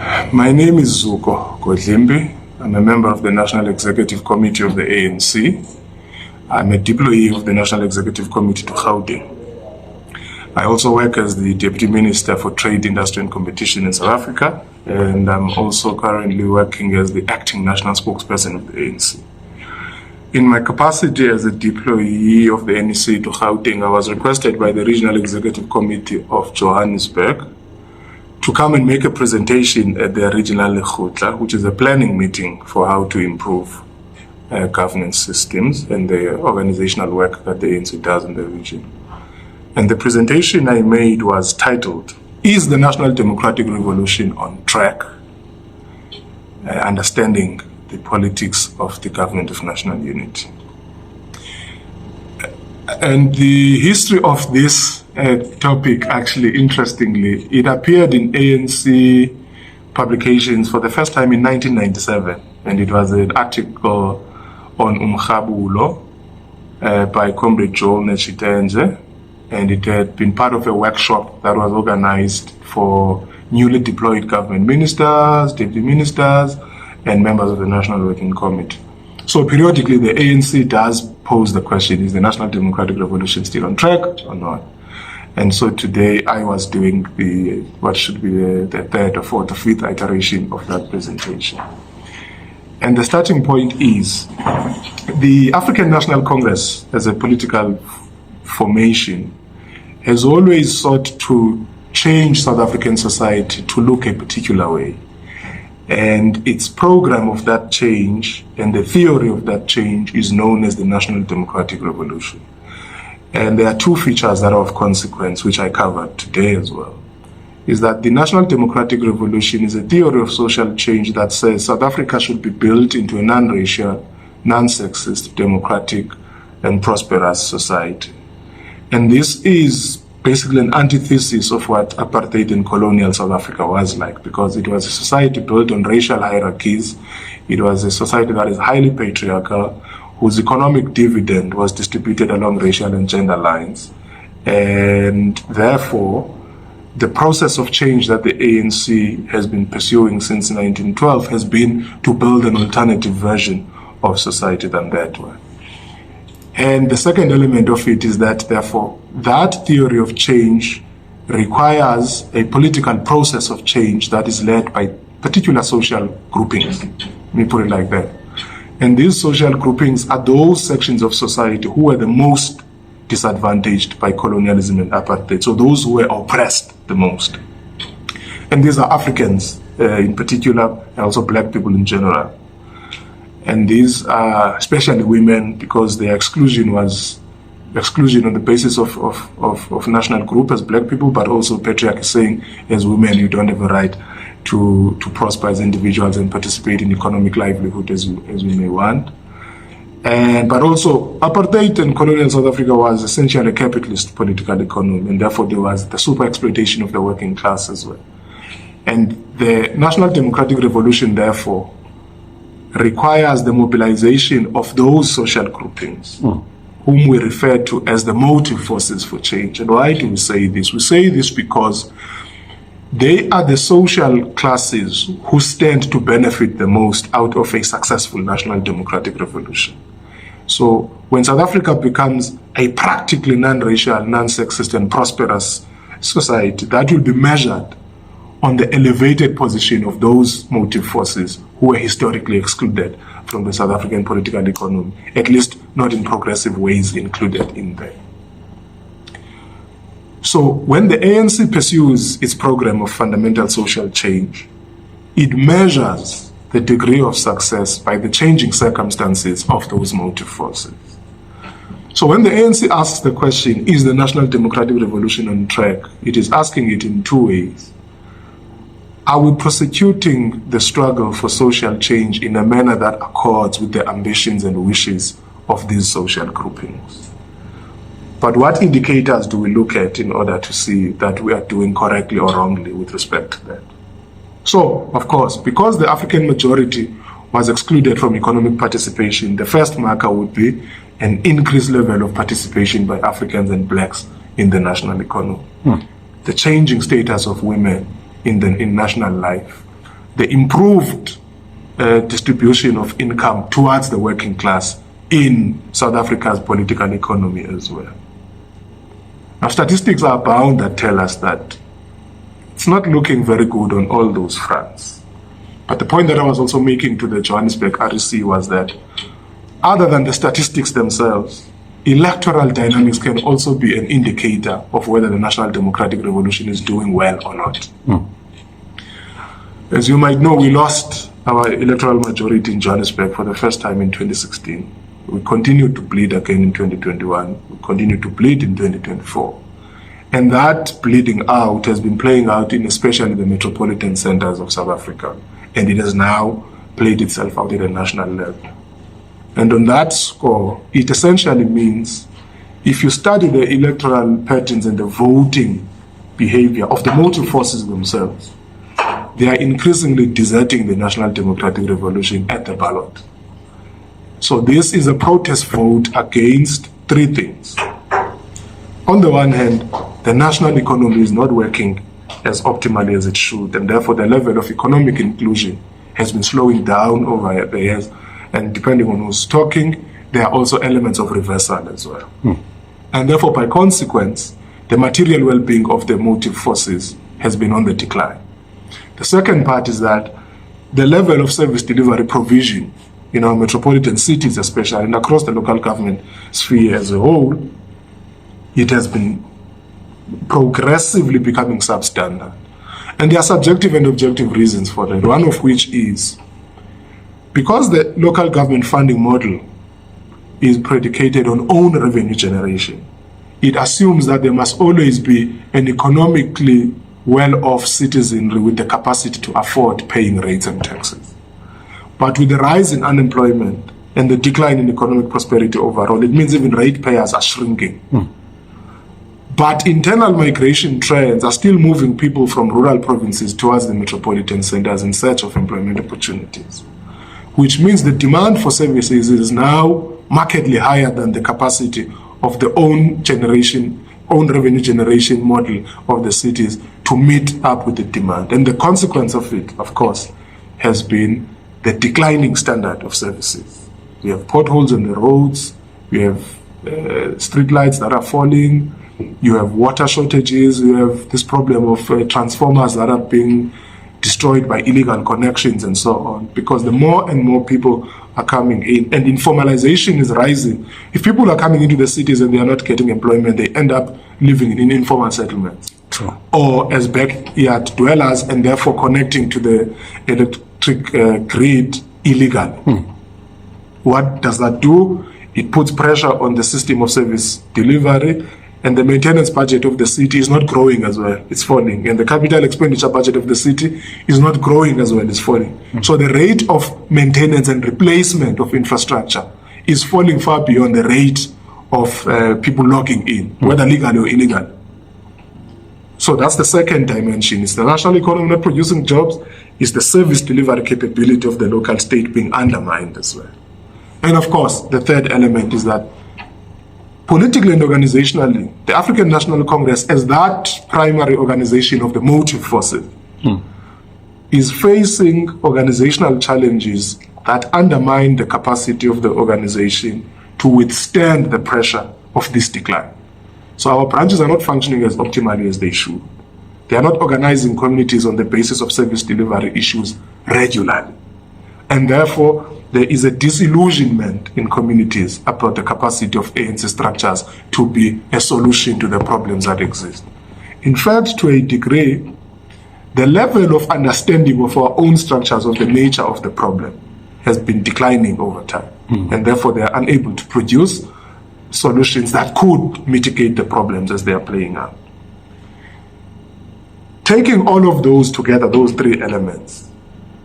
My name is Zuko Godlimpi. I'm a member of the National Executive Committee of the ANC. I'm a deployee of the National Executive Committee to Gauteng. I also work as the Deputy Minister for Trade, Industry and Competition in South Africa, and I'm also currently working as the Acting National Spokesperson of the ANC. In my capacity as a deployee of the NEC to Gauteng, I was requested by the Regional Executive Committee of Johannesburg to come and make a presentation at their regional Lekgotla, which is a planning meeting for how to improve governance systems and the organizational work that the ANC does in the region. And the presentation I made was titled, "Is the National Democratic Revolution on Track? Understanding the Politics of the Government of National Unity." And the history of this topic, actually, interestingly, it appeared in ANC publications for the first time in 1997, and it was an article on Umkhabulo by Comrade Joel Nechitenze, and it had been part of a workshop that was organized for newly deployed government ministers, deputy ministers, and members of the National Working Committee. So periodically, the ANC does pose the question, is the National Democratic Revolution still on track or not? And so today I was doing what should be the third or fourth or fifth iteration of that presentation. And the starting point is, the African National Congress, as a political formation, has always sought to change South African society to look a particular way. And its program of that change and the theory of that change is known as the National Democratic Revolution. And there are two features that are of consequence, which I covered today as well, is that the National Democratic Revolution is a theory of social change that says South Africa should be built into a non-racial, non-sexist, democratic, and prosperous society. And this is basically an antithesis of what apartheid in colonial South Africa was like, because it was a society built on racial hierarchies. It was a society that is highly patriarchal, whose economic dividend was distributed along racial and gender lines. And therefore, the process of change that the ANC has been pursuing since 1912 has been to build an alternative version of society than that one. And the second element of it is that, therefore, that theory of change requires a political process of change that is led by particular social groupings. Let me put it like that. And these social groupings are those sections of society who were the most disadvantaged by colonialism and apartheid, so those who were oppressed the most. And these are Africans in particular, and also black people in general. And these are especially women, because their exclusion was exclusion on the basis of national group as black people, but also patriarchy saying as women you don't have a right to prosper as individuals and participate in economic livelihood as we may want. But also apartheid in colonial South Africa was essentially a capitalist political economy, and therefore there was the super exploitation of the working class as well. And the National Democratic Revolution, therefore, requires the mobilization of those social groupings, whom we refer to as the motive forces for change. And why do we say this? We say this because they are the social classes who stand to benefit the most out of a successful national democratic revolution. So when South Africa becomes a practically non-racial, non-sexist and prosperous society, that will be measured on the elevated position of those motive forces who were historically excluded from the South African political economy, at least not in progressive ways included in there. So when the ANC pursues its program of fundamental social change, it measures the degree of success by the changing circumstances of those motive forces. So when the ANC asks the question, is the National Democratic Revolution on track? It is asking it in two ways. Are we prosecuting the struggle for social change in a manner that accords with the ambitions and wishes of these social groupings? But what indicators do we look at in order to see that we are doing correctly or wrongly with respect to that? So, of course, because the African majority was excluded from economic participation, the first marker would be an increased level of participation by Africans and blacks in the national economy. The changing status of women in national life, the improved distribution of income towards the working class in South Africa's political economy as well. Now, statistics are abound that tell us that it's not looking very good on all those fronts. But the point that I was also making to the Johannesburg REC was that other than the statistics themselves, electoral dynamics can also be an indicator of whether the National Democratic Revolution is doing well or not. As you might know, we lost our electoral majority in Johannesburg for the first time in 2016. We continued to bleed again in 2021. We continue to bleed in 2024. And that bleeding out has been playing out in especially the metropolitan centers of South Africa. And it has now played itself out at a national level. And on that score, it essentially means if you study the electoral patterns and the voting behavior of the motive forces themselves, they are increasingly deserting the National Democratic Revolution at the ballot. So this is a protest vote against three things. On the one hand, the national economy is not working as optimally as it should, and therefore the level of economic inclusion has been slowing down over the years. And depending on who's talking, there are also elements of reversal as well. And therefore, by consequence, the material well-being of the motive forces has been on the decline. The second part is that the level of service delivery provision in our metropolitan cities especially, and across the local government sphere as a whole, it has been progressively becoming substandard. And there are subjective and objective reasons for that, one of which is because the local government funding model is predicated on own revenue generation, it assumes that there must always be an economically well-off citizenry with the capacity to afford paying rates and taxes. But with the rise in unemployment and the decline in economic prosperity overall, it means even ratepayers are shrinking. But internal migration trends are still moving people from rural provinces towards the metropolitan centers in search of employment opportunities, which means the demand for services is now markedly higher than the capacity of the own revenue generation model of the cities to meet up with the demand. And the consequence of it, of course, has been the declining standard of services. We have potholes on the roads, we have street lights that are falling, you have water shortages, you have this problem of transformers that are being destroyed by illegal connections and so on, because the more and more people are coming in and informalization is rising. If people are coming into the cities and they are not getting employment, they end up living in informal settlements. True. Or as backyard dwellers and therefore connecting to the electric grid illegally. What does that do? It puts pressure on the system of service delivery, and the maintenance budget of the city is not growing as well, it's falling. And the capital expenditure budget of the city is not growing as well, it's falling. So the rate of maintenance and replacement of infrastructure is falling far beyond the rate of people logging in, whether legally or illegally. So that's the second dimension. It's the national economy not producing jobs, it's the service delivery capability of the local state being undermined as well. And of course, the third element is that politically and organizationally, the African National Congress, as that primary organization of the motive forces, is facing organizational challenges that undermine the capacity of the organization to withstand the pressure of this decline. So our branches are not functioning as optimally as they should. They are not organizing communities on the basis of service delivery issues regularly. And therefore, there is a disillusionment in communities about the capacity of ANC structures to be a solution to the problems that exist. In fact, to a degree, the level of understanding of our own structures of the nature of the problem has been declining over time. And therefore, they are unable to produce solutions that could mitigate the problems as they are playing out. Taking all of those together, those three elements,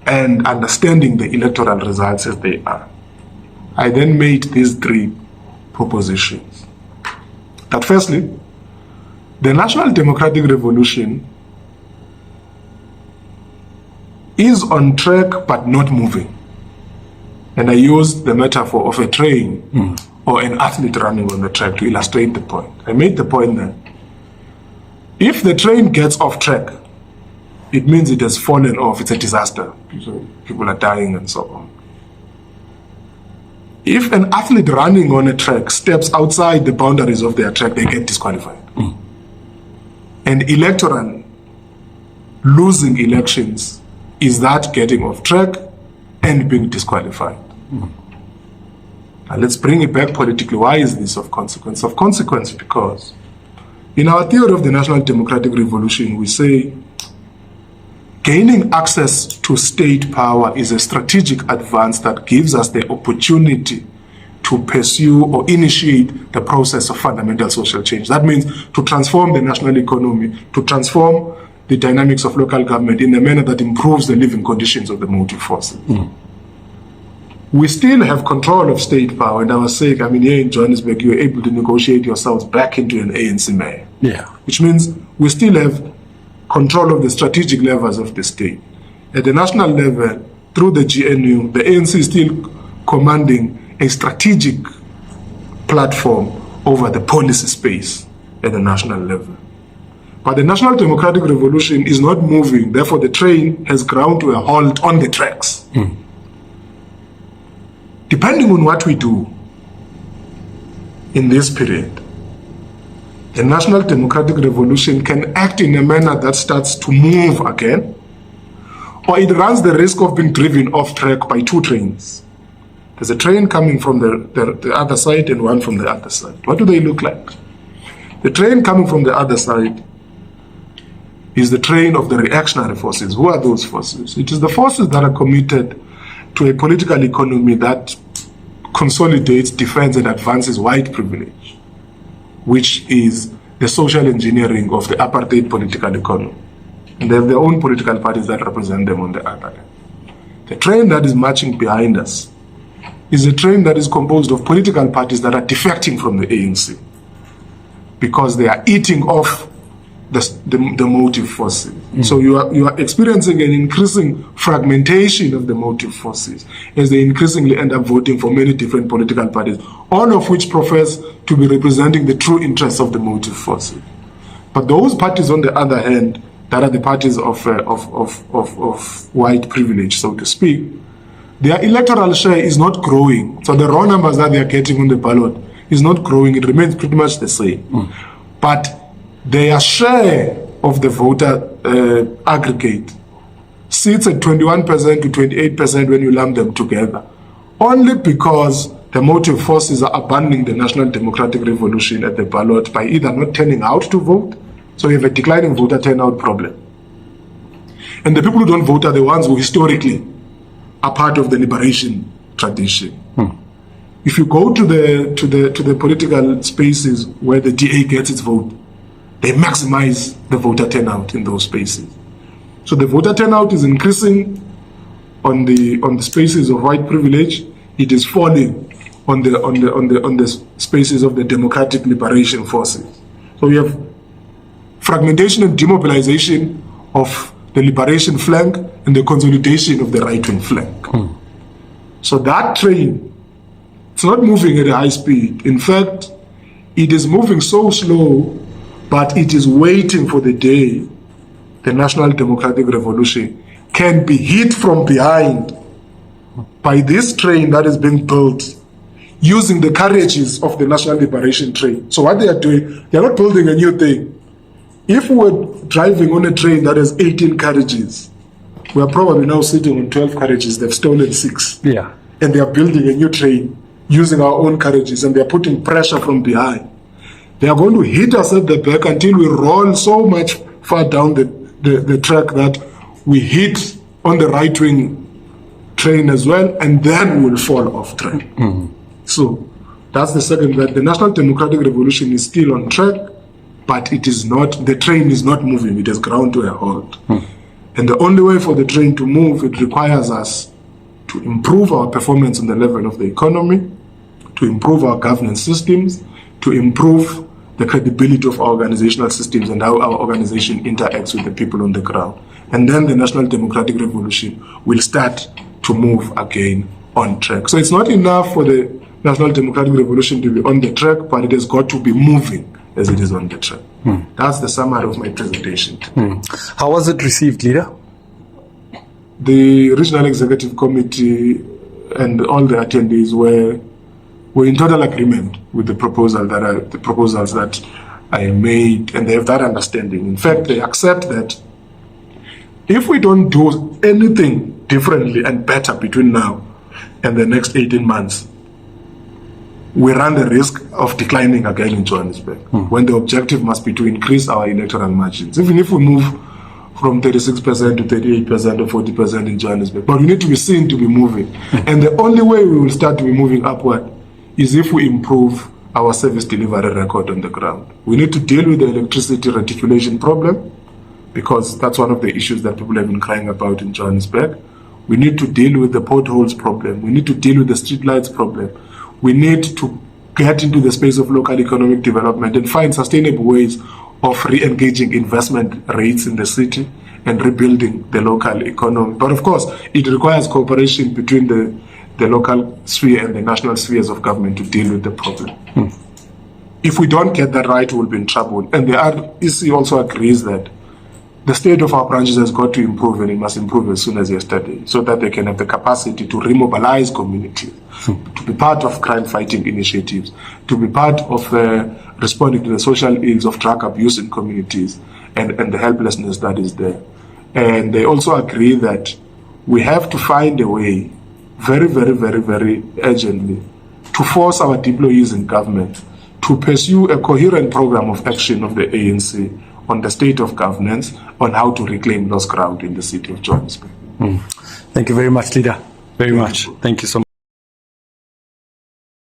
and understanding the electoral results as they are, I then made these three propositions. That firstly, the National Democratic Revolution is on track but not moving. And I used the metaphor of a train or an athlete running on the track to illustrate the point. I made the point that if the train gets off track, it means it has fallen off. It's a disaster. So people are dying and so on. If an athlete running on a track steps outside the boundaries of their track, they get disqualified. And electoral, losing elections, is that getting off track and being disqualified. Now let's bring it back politically. Why is this of consequence? Of consequence because in our theory of the National Democratic Revolution, we say gaining access to state power is a strategic advance that gives us the opportunity to pursue or initiate the process of fundamental social change. That means to transform the national economy, to transform the dynamics of local government in a manner that improves the living conditions of the motive forces. We still have control of state power, and I was saying, here in Johannesburg, you were able to negotiate yourselves back into an ANC mayor. Yeah. Which means we still have control of the strategic levers of the state. At the national level, through the GNU, the ANC is still commanding a strategic platform over the policy space at the national level. But the National Democratic Revolution is not moving, therefore the train has ground to a halt on the tracks. Depending on what we do in this period, the National Democratic Revolution can act in a manner that starts to move again, or it runs the risk of being driven off track by two trains. There's a train coming from the other side and one from the other side. What do they look like? The train coming from the other side is the train of the reactionary forces. Who are those forces? It is the forces that are committed to a political economy that consolidates, defends, and advances white privilege, which is the social engineering of the apartheid political economy. And they have their own political parties that represent them on the other end. The train that is marching behind us is a train that is composed of political parties that are defecting from the ANC because they are eating off the motive forces. So you are experiencing an increasing fragmentation of the motive forces as they increasingly end up voting for many different political parties, all of which profess to be representing the true interests of the motive forces. But those parties, on the other hand, that are the parties of white privilege, so to speak, their electoral share is not growing. So the raw numbers that they are getting on the ballot is not growing. It remains pretty much the same. But their share of the voter aggregate sits at 21% to 28% when you lump them together, only because the motive forces are abandoning the National Democratic Revolution at the ballot by either not turning out to vote, so you have a declining voter turnout problem. And the people who don't vote are the ones who historically are part of the liberation tradition. If you go to the political spaces where the DA gets its vote, they maximize the voter turnout in those spaces. So the voter turnout is increasing on the spaces of white privilege. It is falling on the spaces of the democratic liberation forces. So we have fragmentation and demobilization of the liberation flank and the consolidation of the right-wing flank. So that train, it's not moving at a high speed. In fact, it is moving so slow, but it is waiting for the day the National Democratic Revolution can be hit from behind by this train that is being built using the carriages of the National Liberation train. So what they are doing, they are not building a new thing. If we were driving on a train that has 18 carriages, we are probably now sitting on 12 carriages. They've stolen 6. Yeah. And they are building a new train using our own carriages, and they are putting pressure from behind. They are going to hit us at the back until we roll so much far down the track that we hit on the right-wing train as well, and then we'll fall off track. So that's the second, that the National Democratic Revolution is still on track, but it is not, the train is not moving, it has ground to a halt. And the only way for the train to move, it requires us to improve our performance on the level of the economy, to improve our governance systems, to improve the credibility of our organizational systems and how our organization interacts with the people on the ground. And then the National Democratic Revolution will start to move again on track. So it's not enough for the National Democratic Revolution to be on the track, but it has got to be moving as it is on the track. That's the summary of my presentation. How was it received, leader? The Regional Executive Committee and all the attendees were in total agreement with the proposals that I made, and they have that understanding. In fact, they accept that if we don't do anything differently and better between now and the next 18 months, we run the risk of declining again in Johannesburg, when the objective must be to increase our electoral margins. Even if we move from 36% to 38% or 40% in Johannesburg, but we need to be seen to be moving. And the only way we will start to be moving upward is if we improve our service delivery record on the ground. We need to deal with the electricity reticulation problem, because that's one of the issues that people have been crying about in Johannesburg. We need to deal with the potholes problem. We need to deal with the streetlights problem. We need to get into the space of local economic development and find sustainable ways of re-engaging investment rates in the city and rebuilding the local economy. But of course, it requires cooperation between the local sphere and the national spheres of government to deal with the problem. If we don't get that right, we'll be in trouble. And the REC also agrees that the state of our branches has got to improve, and it must improve as soon as yesterday, so that they can have the capacity to remobilize communities, to be part of crime-fighting initiatives, to be part of responding to the social ills of drug abuse in communities and the helplessness that is there. And they also agree that we have to find a way very, very, very, very urgently to force our deployees in government to pursue a coherent program of action of the ANC on the state of governance, on how to reclaim lost ground in the city of Johannesburg. Thank you very much, leader. Very much. Thank you so much.